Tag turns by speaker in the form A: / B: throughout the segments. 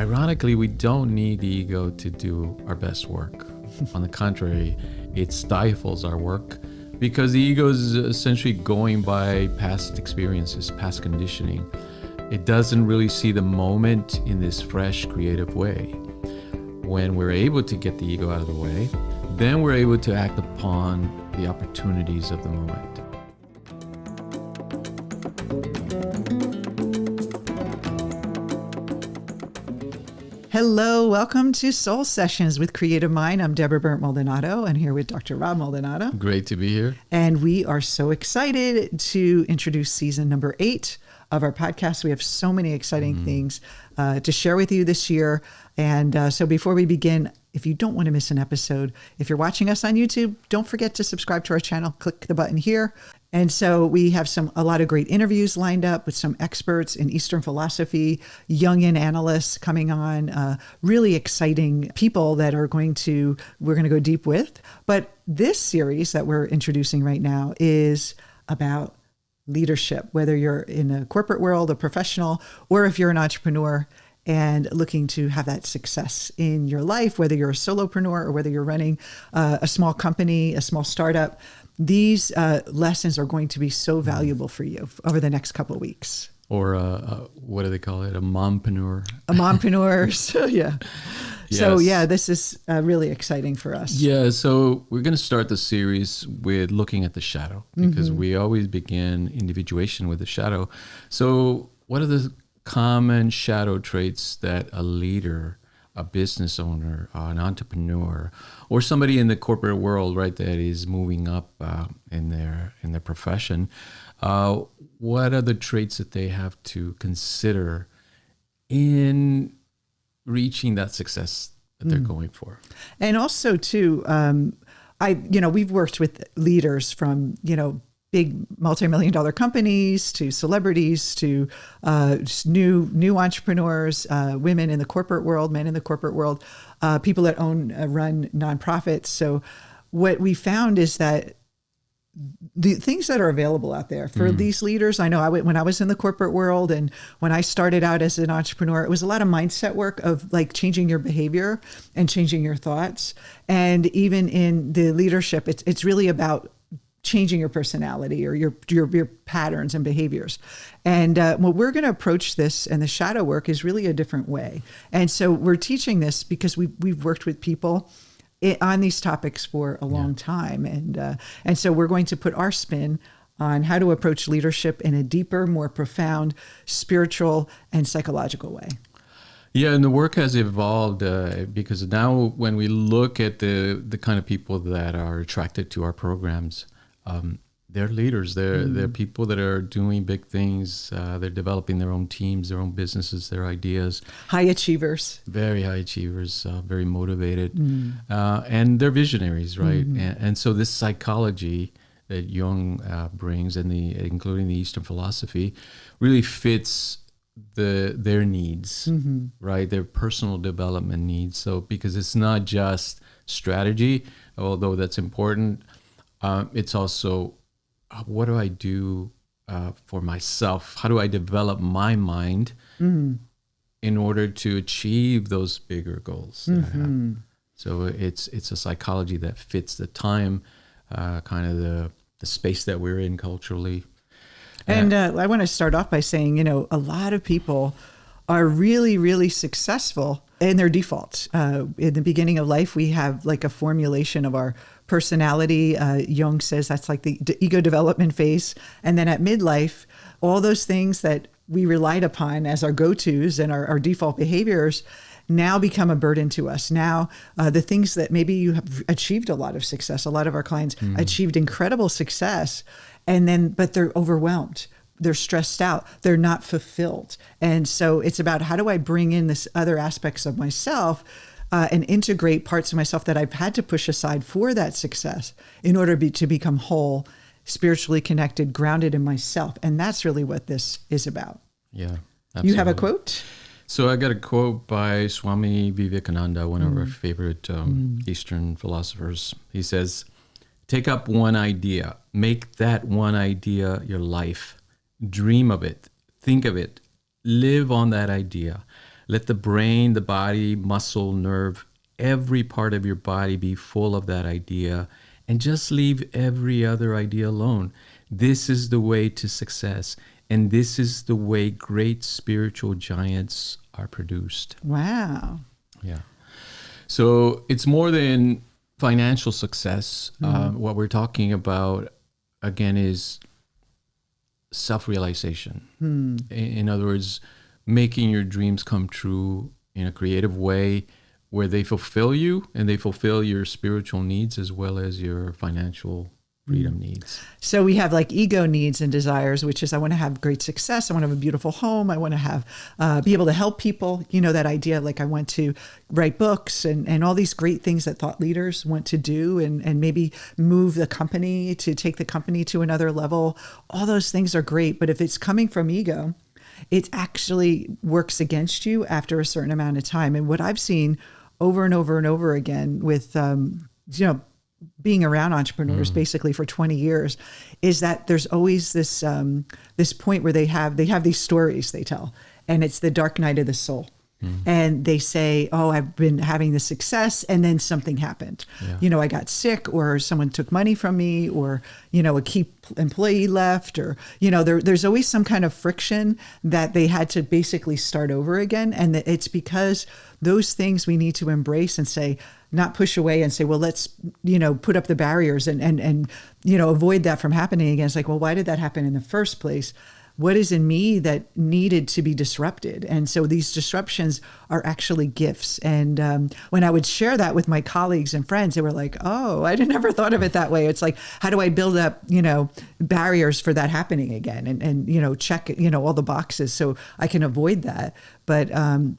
A: Ironically, we don't need the ego to do our best work. On the contrary, it stifles our work because the ego is essentially going by past experiences, past conditioning. It doesn't really see the moment in this fresh, creative way. When we're able to get the ego out of the way, then we're able to act upon the opportunities of the moment.
B: Hello, welcome to Soul Sessions with Creative Mind. I'm Deborah Burnt Maldonado and here with Dr. Rob Maldonado.
A: Great to be here.
B: And we are so excited to introduce season number 8 of our podcast. We have so many exciting things to share with you this year. And so before we begin, if you don't want to miss an episode, if you're watching us on YouTube, don't forget to subscribe to our channel. Click the button here. And so we have a lot of great interviews lined up with some experts in Eastern philosophy, Jungian analysts coming on, really exciting people that we're going to go deep with. But this series that we're introducing right now is about leadership, whether you're in the corporate world, a professional, or if you're an entrepreneur and looking to have that success in your life, whether you're a solopreneur or whether you're running a small company, a small startup. These lessons are going to be so valuable for you over the next couple of weeks.
A: Or what do they call it? A mompreneur.
B: A mompreneur. So, yeah.
A: Yes.
B: So, yeah, this is really exciting for us.
A: Yeah, so we're going to start the series with looking at the shadow because we always begin individuation with the shadow. So what are the common shadow traits that a leader, a business owner, an entrepreneur, or somebody in the corporate world, right, that is moving up in their profession, what are the traits that they have to consider in reaching that success that they're going for?
B: And also, too, we've worked with leaders from, big multi-million-dollar companies to celebrities to new entrepreneurs, women in the corporate world, men in the corporate world, people that run nonprofits. So what we found is that the things that are available out there for these leaders, I know when I was in the corporate world and when I started out as an entrepreneur, it was a lot of mindset work of like changing your behavior and changing your thoughts. And even in the leadership, it's really about changing your personality or your patterns and behaviors. And well, we're going to approach this, and the shadow work is really a different way. And so we're teaching this because we've worked with people on these topics for a long time. And so we're going to put our spin on how to approach leadership in a deeper, more profound, spiritual and psychological way.
A: Yeah, and the work has evolved because now when we look at the kind of people that are attracted to our programs, they're leaders. They're people that are doing big things. They're developing their own teams, their own businesses, their ideas.
B: High achievers.
A: Very high achievers, very motivated. And they're visionaries, right? And so this psychology that Jung brings, and including the Eastern philosophy, really fits their needs, right? Their personal development needs. So because it's not just strategy, although that's important, it's also what do I do for myself? How do I develop my mind in order to achieve those bigger goals that I have? So it's a psychology that fits the time, kind of the space that we're in culturally.
B: And I want to start off by saying, a lot of people are really, really successful in their defaults. In the beginning of life, we have like a formulation of our personality. Jung says that's like the ego development phase. And then at midlife, all those things that we relied upon as our go-tos and our default behaviors now become a burden to us. Now, the things that maybe you have achieved a lot of success, a lot of our clients achieved incredible success, but they're overwhelmed. They're stressed out. They're not fulfilled. And so it's about how do I bring in this other aspects of myself and integrate parts of myself that I've had to push aside for that success in order to become whole, spiritually connected, grounded in myself. And that's really what this is about.
A: Yeah, absolutely.
B: You have a quote?
A: So I got a quote by Swami Vivekananda, one of our favorite Eastern philosophers. He says, "Take up one idea, make that one idea your life. Dream of it, think of it, live on that idea. Let the brain, the body, muscle, nerve, every part of your body be full of that idea, and just leave every other idea alone. This is the way to success, and this is the way great spiritual giants are produced.
B: Wow.
A: Yeah. So it's more than financial success. What we're talking about, again, is self-realization. In other words, making your dreams come true in a creative way where they fulfill you and they fulfill your spiritual needs as well as your financial freedom needs.
B: So we have like ego needs and desires, which is I want to have great success. I want to have a beautiful home. I want to have be able to help people. You know, that idea, like I want to write books and all these great things that thought leaders want to do and maybe move the company to take the company to another level. All those things are great. But if it's coming from ego, it actually works against you after a certain amount of time. And what I've seen over and over and over again with, being around entrepreneurs basically for 20 years is that there's always this this point where they have these stories they tell, and it's the dark night of the soul. And they say, oh, I've been having this success and then something happened. Yeah. I got sick, or someone took money from me, or, a key employee left, or, there's always some kind of friction that they had to basically start over again. And it's because those things we need to embrace and say, not push away and say, well, let's, put up the barriers and avoid that from happening again. It's like, well, why did that happen in the first place? What is in me that needed to be disrupted? And so these disruptions are actually gifts. And when I would share that with my colleagues and friends, they were like, oh, I never thought of it that way. It's like, how do I build up, barriers for that happening again and check, all the boxes so I can avoid that. But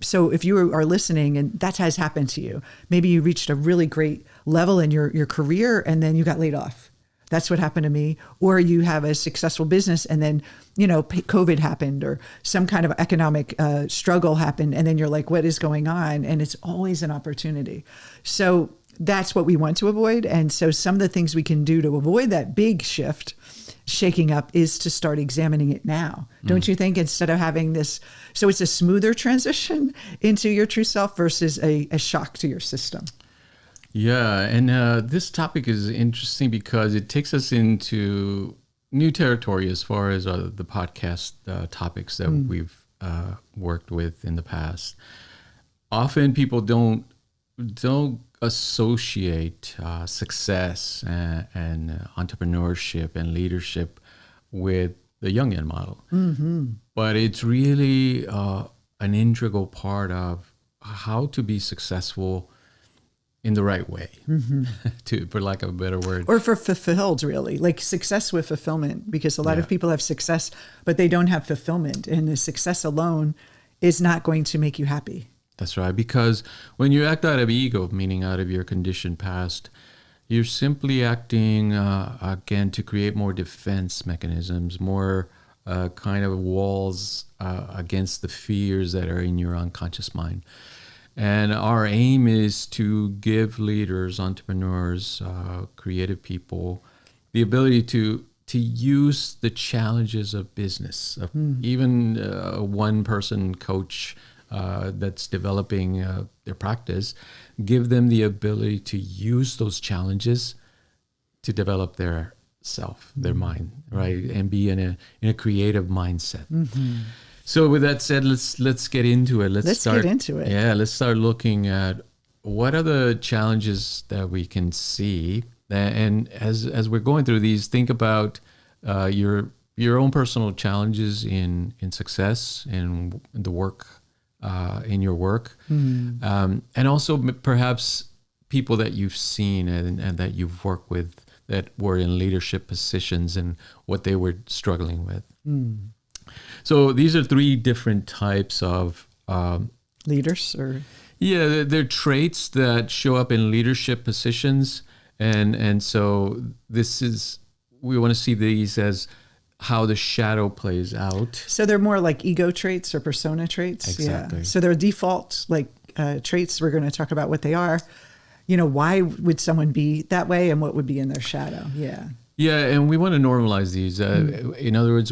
B: so if you are listening and that has happened to you, maybe you reached a really great level in your career and then you got laid off. That's what happened to me. Or you have a successful business and then, COVID happened or some kind of economic struggle happened. And then you're like, what is going on? And it's always an opportunity. So that's what we want to avoid. And so some of the things we can do to avoid that big shift, shaking up, is to start examining it now. Don't you think? Instead of having this, so it's a smoother transition into your true self versus a shock to your system.
A: Yeah, and this topic is interesting because it takes us into new territory as far as the podcast topics that we've worked with in the past. Often people don't associate success and entrepreneurship and leadership with the Jungian model, but it's really an integral part of how to be successful in the right way, for lack of a better word.
B: Or for fulfilled, really, like success with fulfillment, because a lot of people have success, but they don't have fulfillment. And the success alone is not going to make you happy.
A: That's right. Because when you act out of ego, meaning out of your conditioned past, you're simply acting, again, to create more defense mechanisms, more kind of walls against the fears that are in your unconscious mind. And our aim is to give leaders, entrepreneurs, creative people, the ability to use the challenges of business. Even a one-person coach that's developing their practice, give them the ability to use those challenges to develop their self, their mind, right, and be in a creative mindset. So with that said, let's get into it. Let's start,
B: get into it.
A: Yeah, let's start looking at what are the challenges that we can see. And as we're going through these, think about your own personal challenges in success in the work, in your work, and also perhaps people that you've seen and that you've worked with that were in leadership positions and what they were struggling with. So these are three different types of
B: leaders, or
A: they're traits that show up in leadership positions, and so we want to see these as how the shadow plays out.
B: So they're more like ego traits or persona traits.
A: Exactly.
B: Yeah. So they're default traits. We're going to talk about what they are. Why would someone be that way and what would be in their shadow? Yeah.
A: Yeah, and we want to normalize these. In other words,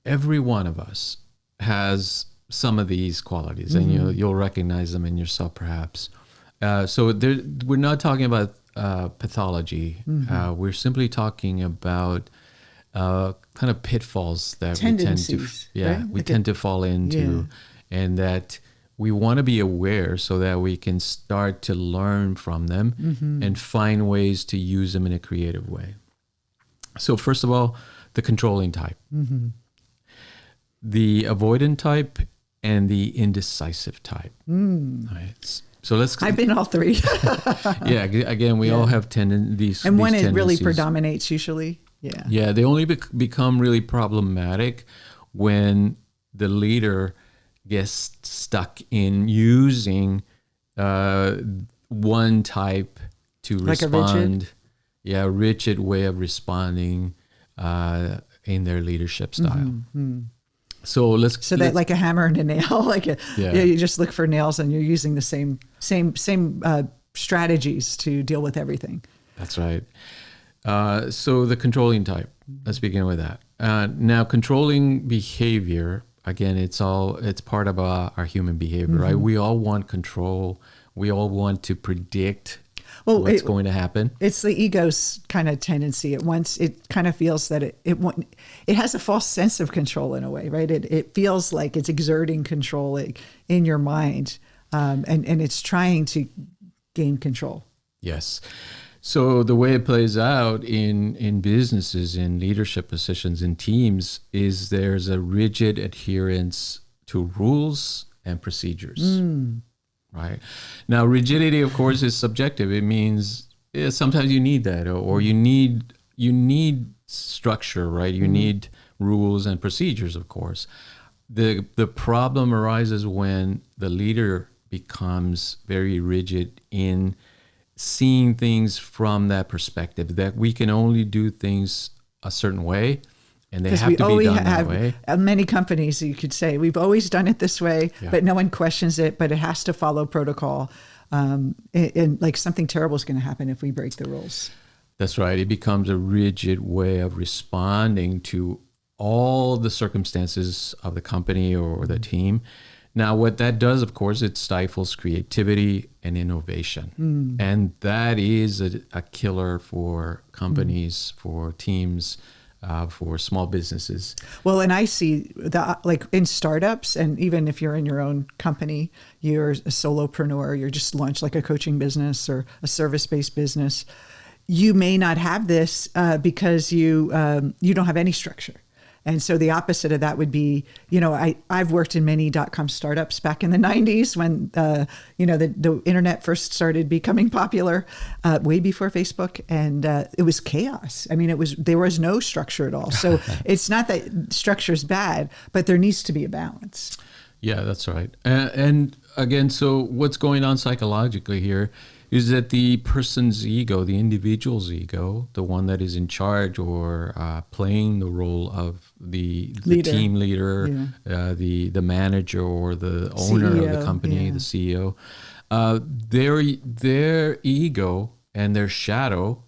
A: every one of us has some of these qualities, and you'll recognize them in yourself, perhaps. So we're not talking about pathology. We're simply talking about kind of pitfalls that
B: tendencies,
A: we tend to fall into, and that we want to be aware so that we can start to learn from them and find ways to use them in a creative way. So first of all, the controlling type, the avoidant type, and the indecisive type. Right. So
B: I've been all three.
A: Yeah. Again, we all have these.
B: And one
A: it
B: really predominates usually. Yeah.
A: Yeah. They only become really problematic when the leader gets stuck in using one type to
B: like
A: respond. A rigid way of responding in their leadership style. So
B: that like a hammer and a nail, you just look for nails and you're using the same strategies to deal with everything.
A: That's right. So the controlling type, let's begin with that. Now, controlling behavior, again, it's part of our human behavior, right? We all want control. We all want to predict what's going to happen.
B: It's the ego's kind of tendency. It kind of feels that it has a false sense of control in a way, right? It feels like it's exerting control in your mind, and it's trying to gain control.
A: Yes. So the way it plays out in businesses, in leadership positions, in teams, is there's a rigid adherence to rules and procedures. Right. Now, rigidity, of course, is subjective. It means sometimes you need that, or you need structure, right? You need rules and procedures, of course. The problem arises when the leader becomes very rigid in seeing things from that perspective, that we can only do things a certain way, and they have to be done that way.
B: Many companies, you could say, we've always done it this way, but no one questions it, but it has to follow protocol. And like something terrible is going to happen if we break the rules.
A: That's right. It becomes a rigid way of responding to all the circumstances of the company or the team. Now, what that does, of course, it stifles creativity and innovation. And that is a killer for companies, for teams, for small businesses.
B: Well, and I see that like in startups, and even if you're in your own company, you're a solopreneur, you're just launched like a coaching business or a service-based business, you may not have this because you don't have any structure. And so the opposite of that would be, I've worked in many .com startups back in the 90s when, the internet first started becoming popular, way before Facebook. And it was chaos. I mean, there was no structure at all. So it's not that structure is bad, but there needs to be a balance.
A: Yeah, that's right. And again, so what's going on psychologically here is that the person's ego, the individual's ego, the one that is in charge or playing the role of the team leader, the manager or the owner CEO, of the company, the CEO, their ego and their shadow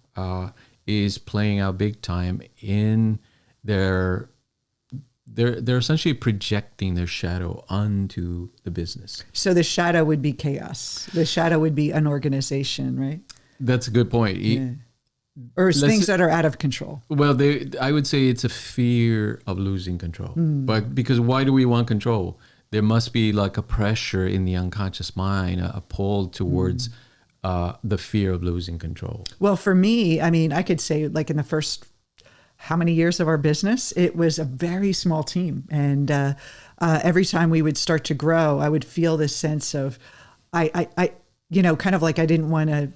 A: is playing out big time in their. They're essentially projecting their shadow onto the business.
B: So the shadow would be chaos. The shadow would be an organization, right?
A: That's a good point.
B: Yeah. Or things that are out of control.
A: Well, I would say it's a fear of losing control. But because why do we want control? There must be like a pressure in the unconscious mind, a pull towards the fear of losing control.
B: Well, for me, I mean, I could say like in the first how many years of our business, it was a very small team. And every time we would start to grow, I would feel this sense of, kind of like I didn't want to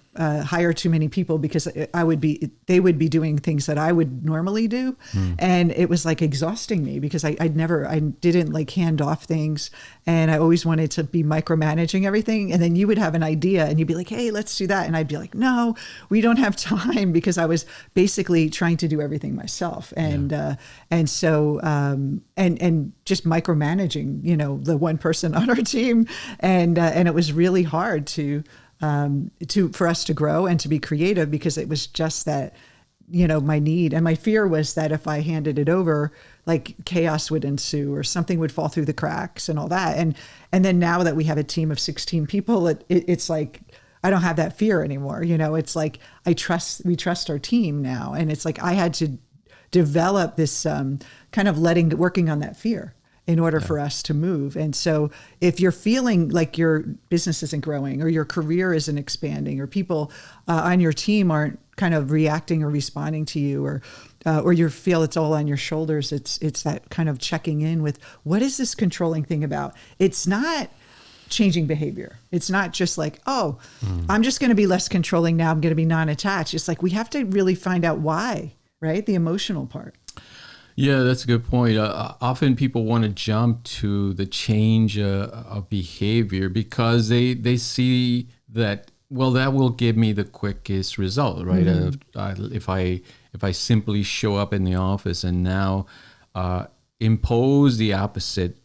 B: hire too many people because they would be doing things that I would normally do. And it was like exhausting me because I didn't like hand off things. And I always wanted to be micromanaging everything. And then you would have an idea and you'd be like, hey, let's do that. And I'd be like, no, we don't have time, because I was basically trying to do everything myself. And, so just micromanaging, the one person on our team. And it was really hard for us to grow and to be creative, because it was just that my need. And my fear was that if I handed it over, like chaos would ensue or something would fall through the cracks and all that. And then now that we have a team of 16 people, it's like, I don't have that fear anymore. It's like, we trust our team now. And it's like, I had to develop this kind of working on that fear in order for us to move. And so if you're feeling like your business isn't growing or your career isn't expanding or people on your team aren't kind of reacting or responding to you or you feel it's all on your shoulders, it's that kind of checking in with, what is this controlling thing about? It's not changing behavior. It's not just like, I'm just going to be less controlling now. I'm going to be non-attached. It's like, we have to really find out why, right? The emotional part.
A: Yeah, that's a good point. Often people want to jump to the change of behavior because they see that, well, that will give me the quickest result, right? If I simply show up in the office and now impose the opposite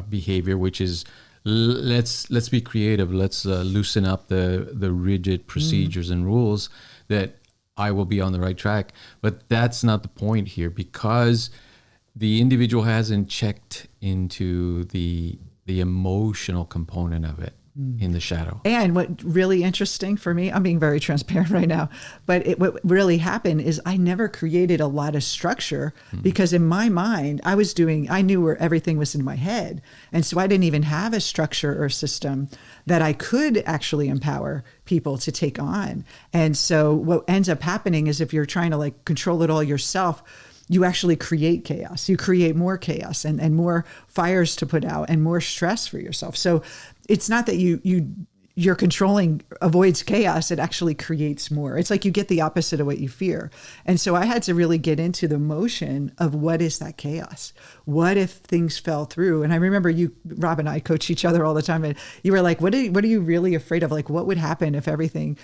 A: behavior, which is let's be creative, let's loosen up the rigid procedures and rules, that I will be on the right track. But that's not the point here, because the individual hasn't checked into the emotional component of it in the shadow.
B: And what really interesting for me, I'm being very transparent right now, but what really happened is I never created a lot of structure because in my mind, I knew where everything was in my head. And so I didn't even have a structure or system that I could actually empower people to take on. And so what ends up happening is if you're trying to like control it all yourself, you actually create chaos. You create more chaos and more fires to put out and more stress for yourself. So it's not that your controlling avoids chaos, it actually creates more. It's like you get the opposite of what you fear. And so I had to really get into the motion of what is that chaos? What if things fell through? And I remember Rob and I coach each other all the time. And you were like, what are you really afraid of? Like, what would happen if everything,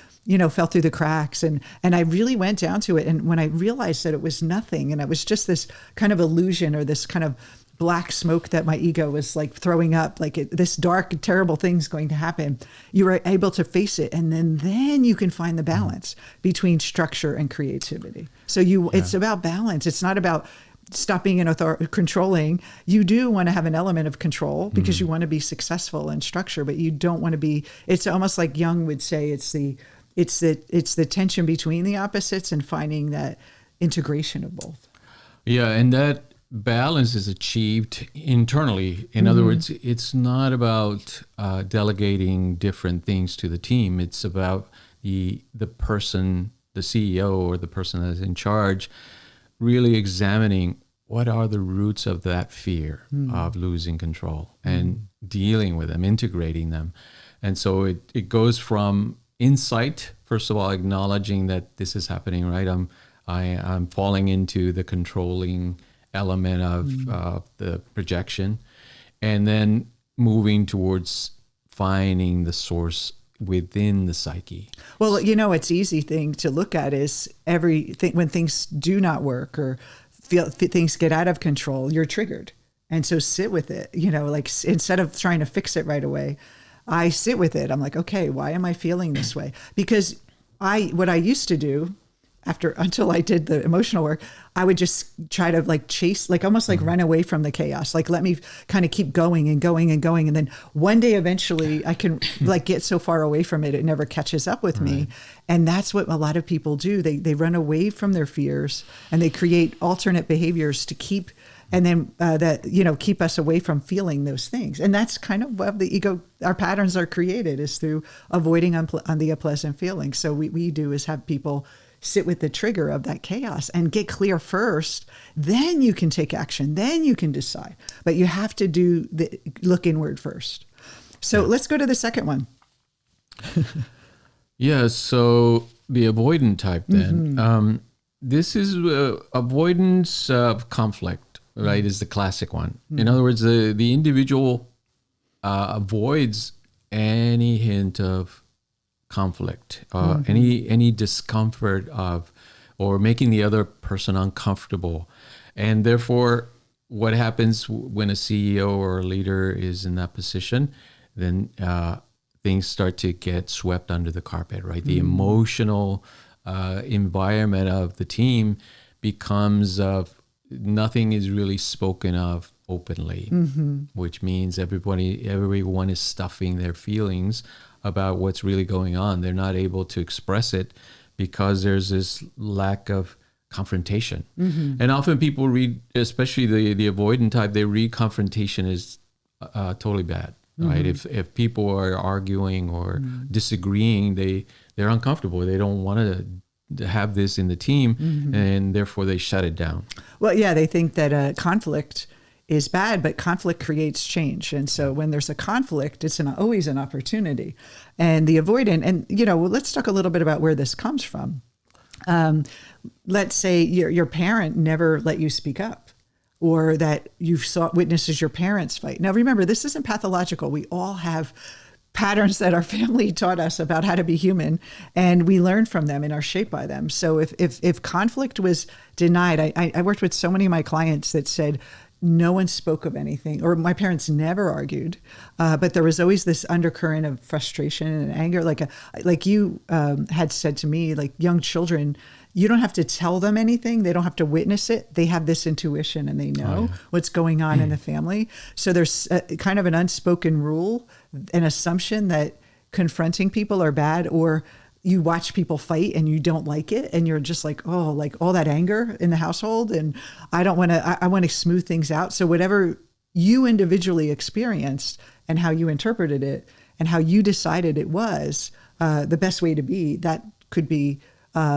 B: fell through the cracks? And I really went down to it. And when I realized that it was nothing and it was just this kind of illusion or this kind of black smoke that my ego was like throwing up, like this dark, terrible thing's going to happen, you were able to face it. And then you can find the balance between structure and creativity. So it's about balance. It's not about stopping and controlling. You do want to have an element of control because you want to be successful in structure, but you don't want to be, it's almost like Jung would say, it's the tension between the opposites and finding that integration of both.
A: Yeah. And that balance is achieved internally. In other words, it's not about delegating different things to the team. It's about the person, the CEO or the person that's in charge, really examining what are the roots of that fear of losing control and dealing with them, integrating them. And so it goes from insight, first of all, acknowledging that this is happening, right? I'm falling into the controlling element of the projection, and then moving towards finding the source within the psyche.
B: Well, it's easy thing to look at is everything when things do not work or things get out of control, you're triggered. And so sit with it, like instead of trying to fix it right away, I sit with it. I'm like, okay, why am I feeling this way? Because what I used to do until I did the emotional work, I would just try to like chase, like almost like run away from the chaos. Like, let me kind of keep going and going and going. And then one day, eventually I can like get so far away from it, it never catches up with me. And that's what a lot of people do. They run away from their fears and they create alternate behaviors to keep, and then keep us away from feeling those things. And that's kind of what the ego, our patterns are created, is through avoiding on the unpleasant feelings. So we do is have people sit with the trigger of that chaos and get clear first. Then you can take action. Then you can decide. But you have to look inward first. So let's go to the second one.
A: Yeah. So the avoidant type then. This is avoidance of conflict, right? Is the classic one. In other words, the individual avoids any hint of conflict, any discomfort or making the other person uncomfortable. And therefore, what happens when a CEO or a leader is in that position, then things start to get swept under the carpet, right? The emotional environment of the team becomes nothing is really spoken of openly, which means everyone is stuffing their feelings about what's really going on. They're not able to express it because there's this lack of confrontation. And often people read, especially the avoidant type, they read confrontation as totally bad, right? If people are arguing or disagreeing, they're uncomfortable. They don't want to have this in the team, and therefore they shut it down.
B: Well, yeah, they think that conflict is bad, but conflict creates change. And so when there's a conflict, it's always an opportunity. And the avoidant, and let's talk a little bit about where this comes from. Let's say your parent never let you speak up, or that you saw witnesses your parents fight. Now, remember, this isn't pathological. We all have patterns that our family taught us about how to be human, and we learn from them and are shaped by them. So if conflict was denied, I worked with so many of my clients that said, no one spoke of anything, or my parents never argued, but there was always this undercurrent of frustration and anger. Like you had said to me, like young children, you don't have to tell them anything. They don't have to witness it. They have this intuition and they know what's going on in the family. So there's kind of an unspoken rule, an assumption that confronting people are bad, or you watch people fight and you don't like it, and you're just like, oh, like all that anger in the household, and I don't want to. I want to smooth things out. So whatever you individually experienced and how you interpreted it and how you decided it was the best way to be, that could be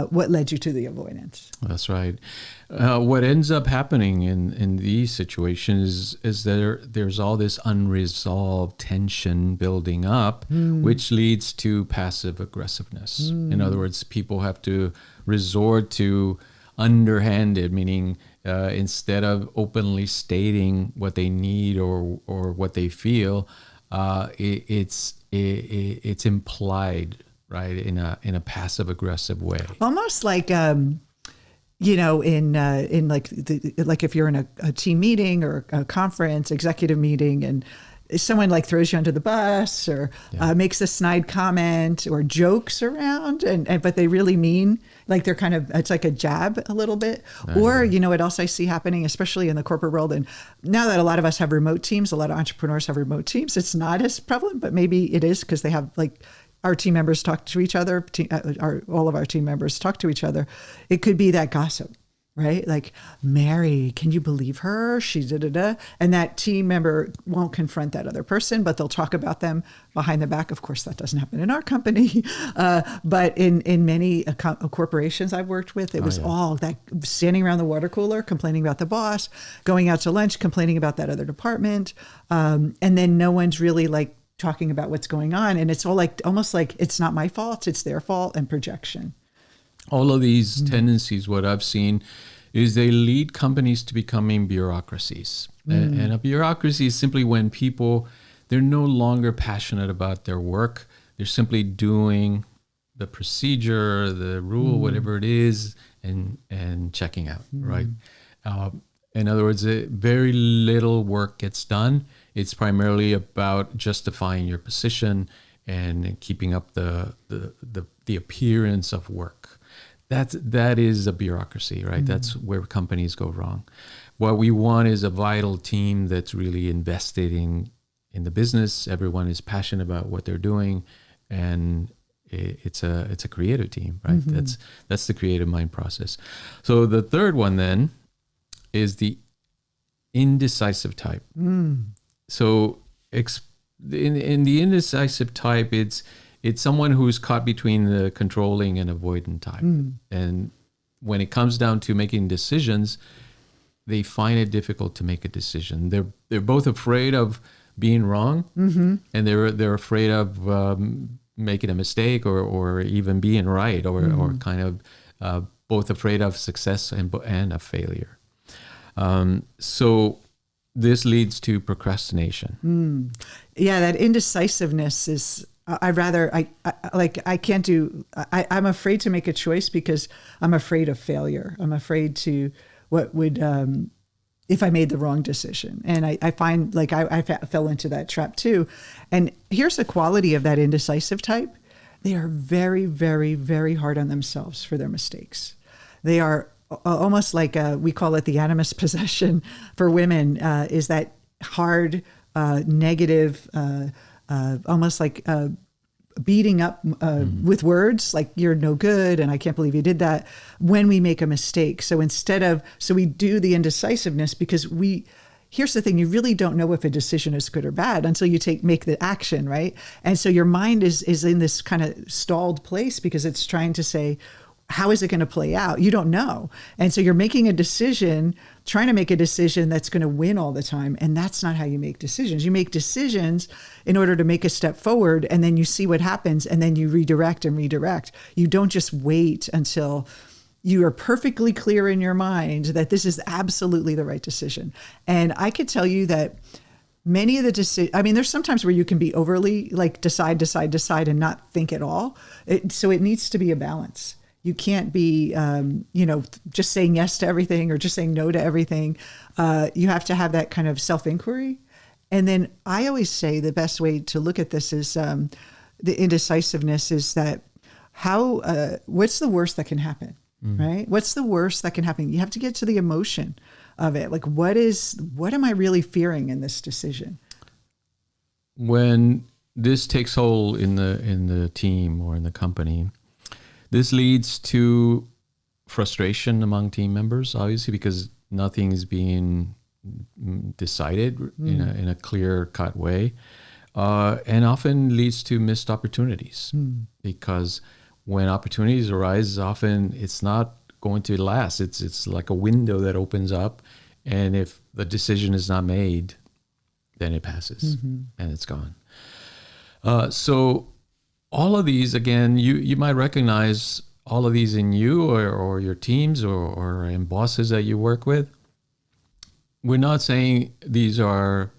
B: what led you to the avoidance.
A: That's right. What ends up happening in these situations is there's all this unresolved tension building up, which leads to passive aggressiveness. In other words, people have to resort to underhanded, meaning instead of openly stating what they need or what they feel, it's implied, right, in a passive aggressive way,
B: almost like in like if you're in a team meeting or a conference, executive meeting, and someone like throws you under the bus or makes a snide comment or jokes around, but they really mean, like they're kind of, it's like a jab a little bit. Or, what else I see happening, especially in the corporate world, and now that a lot of us have remote teams, a lot of entrepreneurs have remote teams, it's not as prevalent, but maybe it is because they have like, our team members talk to each other, all of our team members talk to each other. It could be that gossip, right? Like, Mary, can you believe her? She da-da-da. And that team member won't confront that other person, but they'll talk about them behind the back. Of course, that doesn't happen in our company. But in many corporations I've worked with, it was all that standing around the water cooler, complaining about the boss, going out to lunch, complaining about that other department. And then no one's really like talking about what's going on. And it's all like, almost like it's not my fault, it's their fault, and projection.
A: All of these tendencies, what I've seen is they lead companies to becoming bureaucracies. And a bureaucracy is simply when people, they're no longer passionate about their work. They're simply doing the procedure, the rule, whatever it is, and checking out, right? In other words, very little work gets done. It's primarily about justifying your position and keeping up the appearance of work. That is a bureaucracy, right? That's where companies go wrong. What we want is a vital team that's really invested in the business. Everyone is passionate about what they're doing, and it's a creative team, right? That's the creative mind process. So the third one then is the indecisive type. So in the indecisive type, it's someone who's caught between the controlling and avoidant type. And when it comes down to making decisions, they find it difficult to make a decision. They're both afraid of being wrong, and they're afraid of making a mistake or even being right, or kind of both afraid of success and of failure. So this leads to procrastination.
B: Yeah, that indecisiveness is, I'm afraid to make a choice because I'm afraid of failure. I'm afraid to what would, if I made the wrong decision. And I find like I fell into that trap too. And here's the quality of that indecisive type. they are very, very, very hard on themselves for their mistakes. They are almost like we call it the animus possession for women, is that hard, negative, almost like beating up with words, like you're no good and I can't believe you did that, when we make a mistake. So we do the indecisiveness because here's the thing, you really don't know if a decision is good or bad until you make the action, right? And so your mind is in this kind of stalled place because it's trying to say, how is it going to play out? You don't know. And so you're making a decision, trying to make a decision that's going to win all the time. And that's not how you make decisions. You make decisions in order to make a step forward, and then you see what happens, and then you redirect and redirect. You don't just wait until you are perfectly clear in your mind that this is absolutely the right decision. And I could tell you that many of the decisions, I mean, there's sometimes where you can be overly like decide, and not think at all. So it needs to be a balance. You can't be, just saying yes to everything or just saying no to everything. You have to have that kind of self-inquiry. And then I always say the best way to look at this is the indecisiveness is that what's the worst that can happen, right? What's the worst that can happen? You have to get to the emotion of it. Like, what am I really fearing in this decision?
A: When this takes hold in the team or in the company, this leads to frustration among team members, obviously, because nothing is being decided in a clear-cut way, and often leads to missed opportunities. Because when opportunities arise, often it's not going to last. It's like a window that opens up, and if the decision is not made, then it passes and it's gone. So all of these, again, you might recognize all of these in you or your teams or in bosses that you work with. We're not saying these are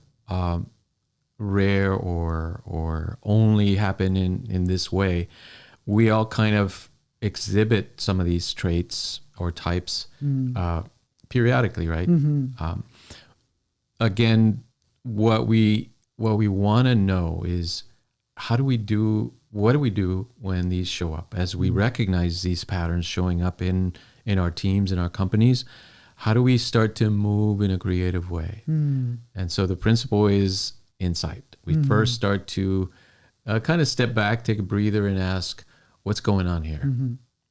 A: rare or only happen in this way. We all kind of exhibit some of these traits or types periodically, right? Again, what we want to know is what do we do when these show up? As we recognize these patterns showing up in our teams, in our companies, how do we start to move in a creative way? And so the principle is insight. We first start to kind of step back, take a breather, and ask, what's going on here?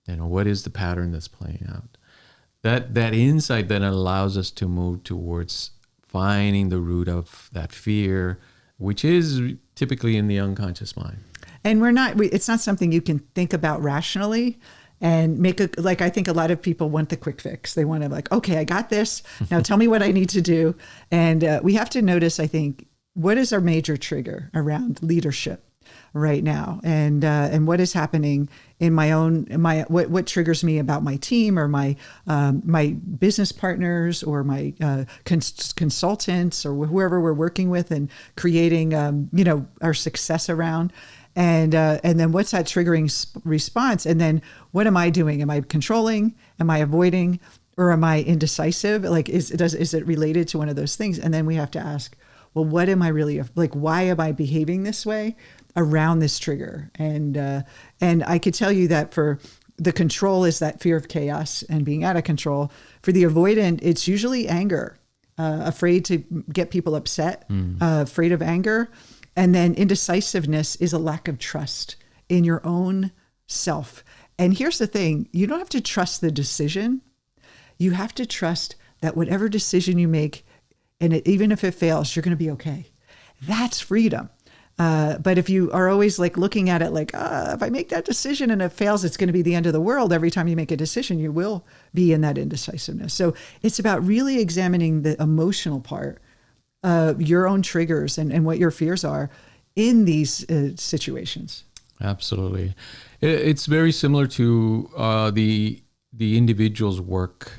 A: What is the pattern that's playing out? That insight then allows us to move towards finding the root of that fear, which is typically in the unconscious mind.
B: And it's not something you can think about rationally and I think a lot of people want the quick fix. They want to okay, I got this. Now tell me what I need to do. And we have to notice, I think, what is our major trigger around leadership right now, and what is happening in what triggers me about my team or my business partners or my consultants or whoever we're working with and creating our success around, and then what's that triggering response, and then what am I doing? Am I controlling? Am I avoiding? Or am I indecisive? Is it related to one of those things? And then we have to ask, well, what am I really why am I behaving this way around this trigger? And I could tell you that for the control is that fear of chaos and being out of control. For the avoidant, it's usually anger, afraid to get people upset, afraid of anger. And then indecisiveness is a lack of trust in your own self. And here's the thing, you don't have to trust the decision. You have to trust that whatever decision you make, and even if it fails, you're going to be okay. That's freedom. But if you are always looking at it if I make that decision and it fails, it's going to be the end of the world. Every time you make a decision, you will be in that indecisiveness. So it's about really examining the emotional part of your own triggers and what your fears are in these situations. Absolutely.
A: It's very similar to the individual's work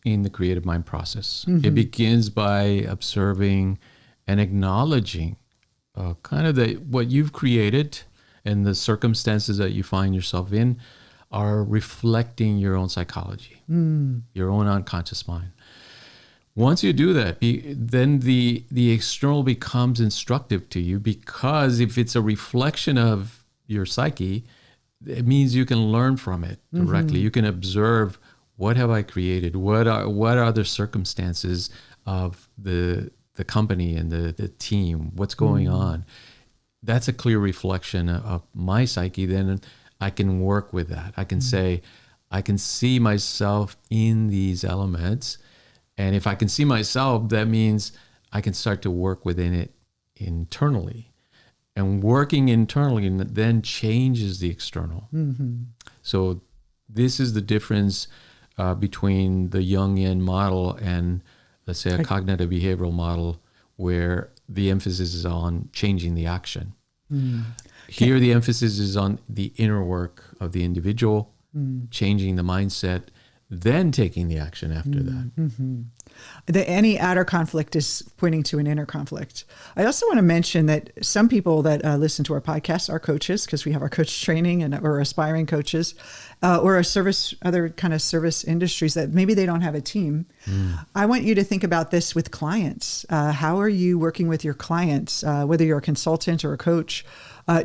A: in the creative mind process. It begins by observing and acknowledging kind of what you've created and the circumstances that you find yourself in are reflecting your own psychology, your own unconscious mind. Once you do that, then the external becomes instructive to you, because if it's a reflection of your psyche, it means you can learn from it directly. You can observe, what have I created? What are the circumstances of the company and the team? What's going on? That's a clear reflection of my psyche. Then I can work with that. I can say, I can see myself in these elements. And if I can see myself, that means I can start to work within it internally. And working internally then changes the external. So this is the difference between the Jungian model and, let's say, a cognitive behavioral model, where the emphasis is on changing the action. Here, the emphasis is on the inner work of the individual, changing the mindset, then taking the action after that.
B: Any outer conflict is pointing to an inner conflict. I also want to mention that some people that listen to our podcast are coaches, because we have our coach training or aspiring coaches, or other kind of service industries that maybe they don't have a team. I want you to think about this with clients. How are you working with your clients, whether you're a consultant or a coach?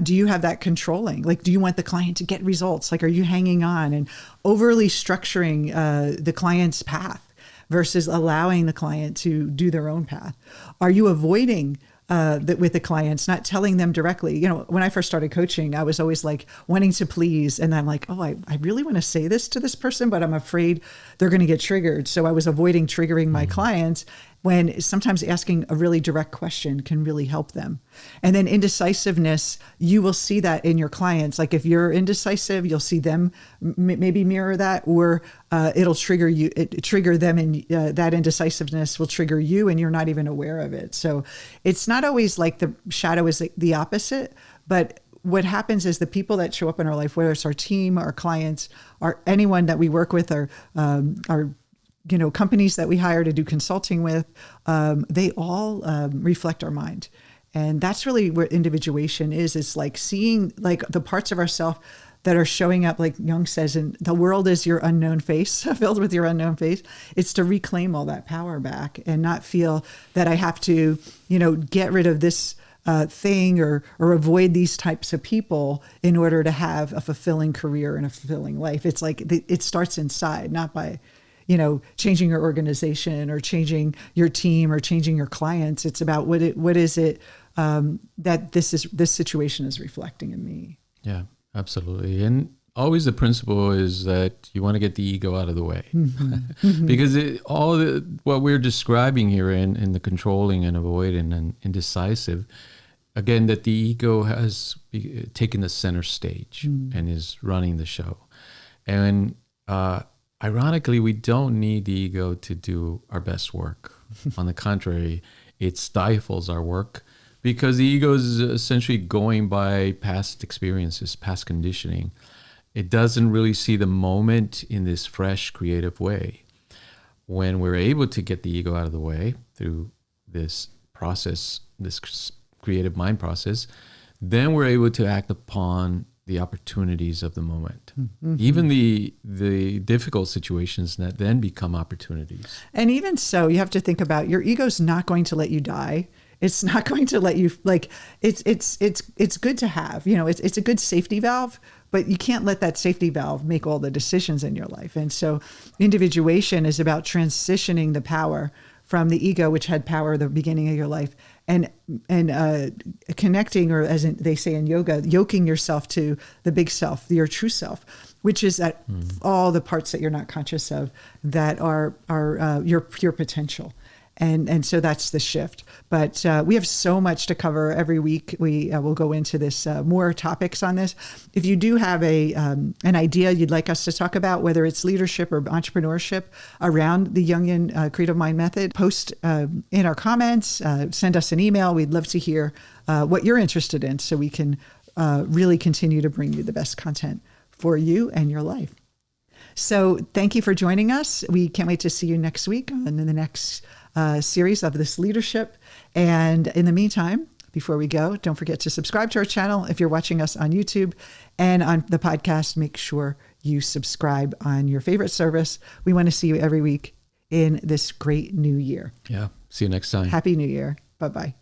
B: Do you have that controlling? Like, do you want the client to get results? Like, are you hanging on and overly structuring the client's path versus allowing the client to do their own path? Are you avoiding that with the clients, not telling them directly? When I first started coaching, I was always like wanting to please. And I'm like, oh, I really want to say this to this person, but I'm afraid they're going to get triggered. So I was avoiding triggering my clients, when sometimes asking a really direct question can really help them. And then indecisiveness, you will see that in your clients. Like, if you're indecisive, you'll see them maybe mirror that, or it'll trigger you, trigger them, and that indecisiveness will trigger you, and you're not even aware of it. So it's not always like the shadow is the opposite, but what happens is the people that show up in our life, whether it's our team, our clients, or anyone that we work with, our companies that we hire to do consulting with, they all reflect our mind. And that's really where individuation is. It's like seeing like the parts of ourselves that are showing up, like Jung says, and the world is your unknown face, filled with your unknown face. It's to reclaim all that power back and not feel that I have to, get rid of this thing or avoid these types of people in order to have a fulfilling career and a fulfilling life. It's like it starts inside, not by changing your organization or changing your team or changing your clients. It's about what is it that this situation is reflecting in me.
A: Yeah, absolutely. And always the principle is that you want to get the ego out of the way, because what we're describing here in the controlling and avoidant and indecisive, again, that the ego has taken the center stage and is running the show. And ironically, we don't need the ego to do our best work. On the contrary, it stifles our work, because the ego is essentially going by past experiences, past conditioning. It doesn't really see the moment in this fresh, creative way. When we're able to get the ego out of the way through this process, this creative mind process, then we're able to act upon the opportunities of the moment. Even the difficult situations that then become opportunities. And
B: even so, you have to think about, your ego's not going to let you die. It's not going to let you, like, it's good to have, it's a good safety valve, but you can't let that safety valve make all the decisions in your life. And so individuation is about transitioning the power from the ego, which had power at the beginning of your life, and connecting, or as they say in yoga, yoking yourself to the big self, your true self, which is at all the parts that you're not conscious of that are your pure potential. And so that's the shift. But we have so much to cover every week. We will go into this, more topics on this. If you do have an idea you'd like us to talk about, whether it's leadership or entrepreneurship around the Jungian creative mind method, post in our comments, send us an email. We'd love to hear what you're interested in, so we can really continue to bring you the best content for you and your life. So thank you for joining us. We can't wait to see you next week on the next series of this leadership. And in the meantime, before we go, don't forget to subscribe to our channel. If you're watching us on YouTube and on the podcast, make sure you subscribe on your favorite service. We want to see you every week in this great new year.
A: Yeah. See you next time.
B: Happy New Year. Bye-bye.